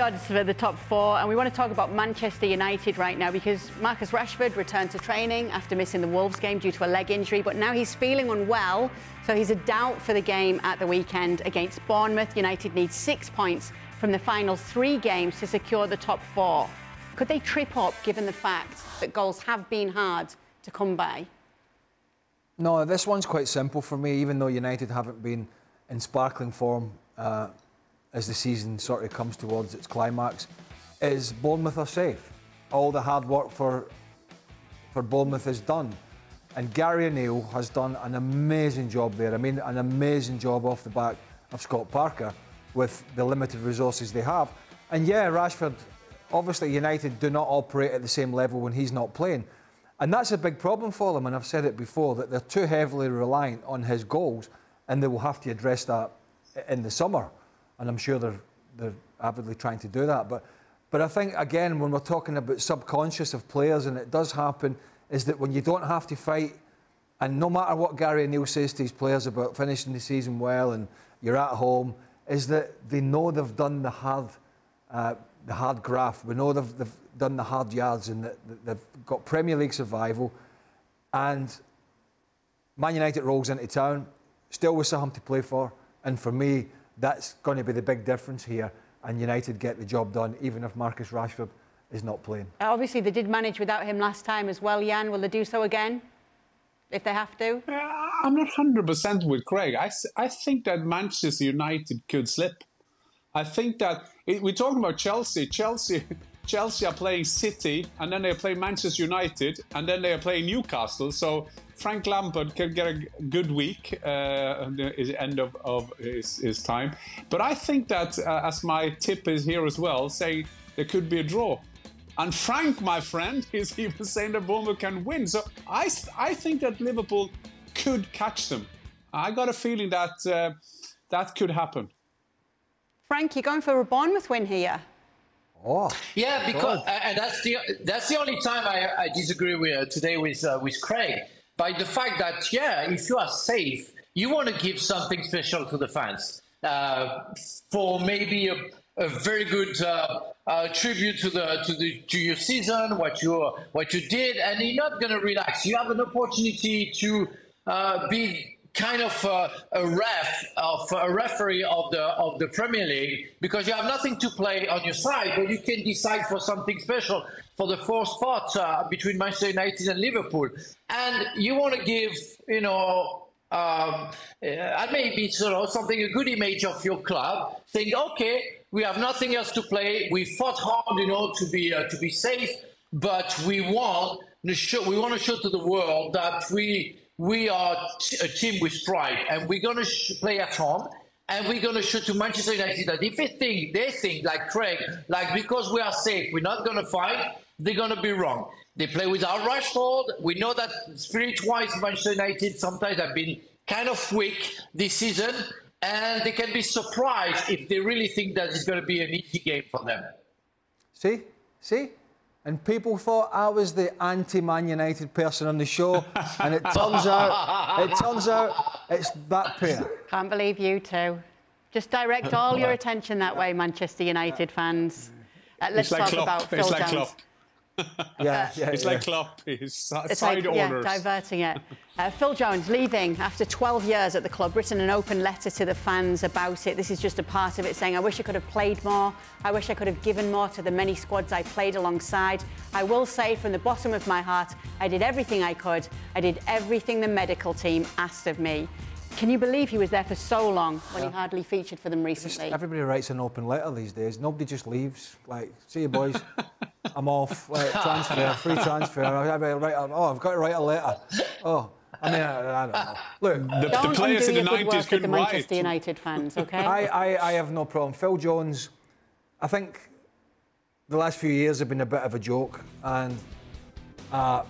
odds for the top four, and we want to talk about Manchester United right now because Marcus Rashford returned to training after missing the Wolves game due to a leg injury, but now he's feeling unwell, so he's a doubt for the game at the weekend against Bournemouth. United needs 6 points from the final 3 games to secure the top 4. Could they trip up given the fact that goals have been hard to come by? No, this one's quite simple for me, even though United haven't been in sparkling form as the season sort of comes towards its climax, is Bournemouth are safe. All the hard work for Bournemouth is done. And Gary O'Neill has done an amazing job there. I mean, an amazing job off the back of Scott Parker with the limited resources they have. And yeah, Rashford, obviously United do not operate at the same level when he's not playing. And that's a big problem for them, and I've said it before, that they're too heavily reliant on his goals, and they will have to address that in the summer. And I'm sure they're avidly trying to do that. But I think, again, when we're talking about subconscious of players, and it does happen, is that when you don't have to fight, and no matter what Gary O'Neill says to his players about finishing the season well and you're at home, is that they know they've done the hard graft. We know they've done the hard yards, and that they've got Premier League survival. And Man United rolls into town, still with something to play for. And for me, that's going to be the big difference here. And United get the job done, even if Marcus Rashford is not playing. Obviously, they did manage without him last time as well, Jan. Will they do so again, if they have to? I'm not 100% with Craig. I think that Manchester United could slip. I think that we're talking about Chelsea. Chelsea are playing City, and then they play Manchester United, and then they are playing Newcastle. So Frank Lampard can get a good week at the end of his time. But I think that, as my tip is here as well, saying there could be a draw. And Frank, my friend, is even saying that Bournemouth can win. So I think that Liverpool could catch them. I got a feeling that that could happen. Frank, you're going for a Bournemouth win here. Oh, yeah, because and that's the only time I disagree with today with Craig, by the fact that if you are safe, you want to give something special to the fans for maybe a very good tribute to your season, what you did, and you're not going to relax. You have an opportunity to be kind of a referee of the Premier League, because you have nothing to play on your side, but you can decide for something special for the 4th spot between Manchester United and Liverpool, and you want to give maybe something, a good image of your club, saying, okay, we have nothing else to play, we fought hard, to be safe, but we want to show to the world that we are a team with pride, and we're going to play at home, and we're going to show to Manchester United that if they think like Craig, like because we are safe, we're not going to fight, they're going to be wrong. They play without Rashford. We know that spirit-wise, Manchester United sometimes have been kind of weak this season, and they can be surprised if they really think that it's going to be an easy game for them. See? And people thought I was the anti-Man United person on the show, and it turns out it's that pair. Can't believe you two. Just direct all your attention that way, Manchester United fans. Let's talk about Phil Jones. It's like Klopp. It's side orders. Diverting it. Phil Jones leaving after 12 years at the club, written an open letter to the fans about it. This is just a part of it, saying, I wish I could have played more. I wish I could have given more to the many squads I played alongside. I will say from the bottom of my heart, I did everything I could. I did everything the medical team asked of me. Can you believe he was there for so long when he hardly featured for them recently? Everybody writes an open letter these days. Nobody just leaves. Like, see you boys. I'm off. Transfer, free transfer. I've got to write a letter. Oh, I mean, I don't know. Look, the players in the 90s couldn't write. Manchester United fans, OK? I have no problem. Phil Jones, I think the last few years have been a bit of a joke, and the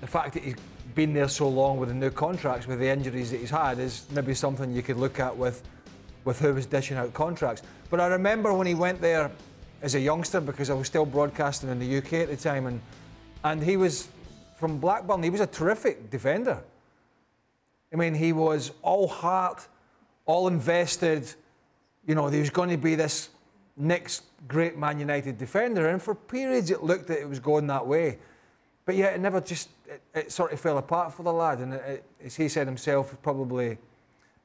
fact that he's been there so long with the new contracts, with the injuries that he's had, is maybe something you could look at with who was dishing out contracts. But I remember when he went there as a youngster, because I was still broadcasting in the UK at the time, and he was from Blackburn. He was a terrific defender. I mean, he was all heart, all invested. You know, there was going to be this next great Man United defender, and for periods it looked that it was going that way. But yet it never just, it sort of fell apart for the lad, and as he said himself, probably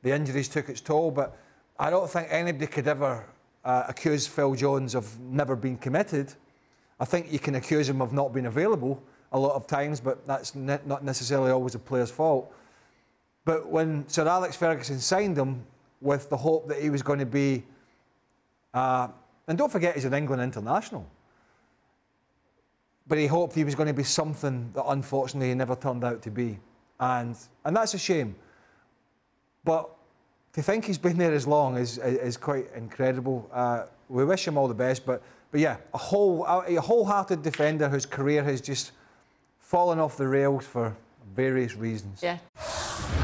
the injuries took its toll. But I don't think anybody could ever accuse Phil Jones of never being committed. I think you can accuse him of not being available a lot of times, but that's not necessarily always a player's fault. But when Sir Alex Ferguson signed him with the hope that he was going to be, and don't forget he's an England international, but he hoped he was going to be something that unfortunately he never turned out to be. And that's a shame. But to think he's been there as long is quite incredible. We wish him all the best, but yeah, a wholehearted defender whose career has just fallen off the rails for various reasons. Yeah.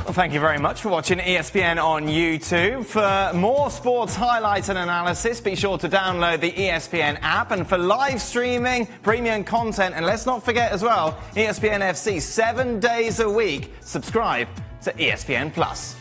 Well, thank you very much for watching ESPN on YouTube. For more sports highlights and analysis, be sure to download the ESPN app. And for live streaming, premium content, and let's not forget as well, ESPN FC 7 days a week. Subscribe to ESPN Plus.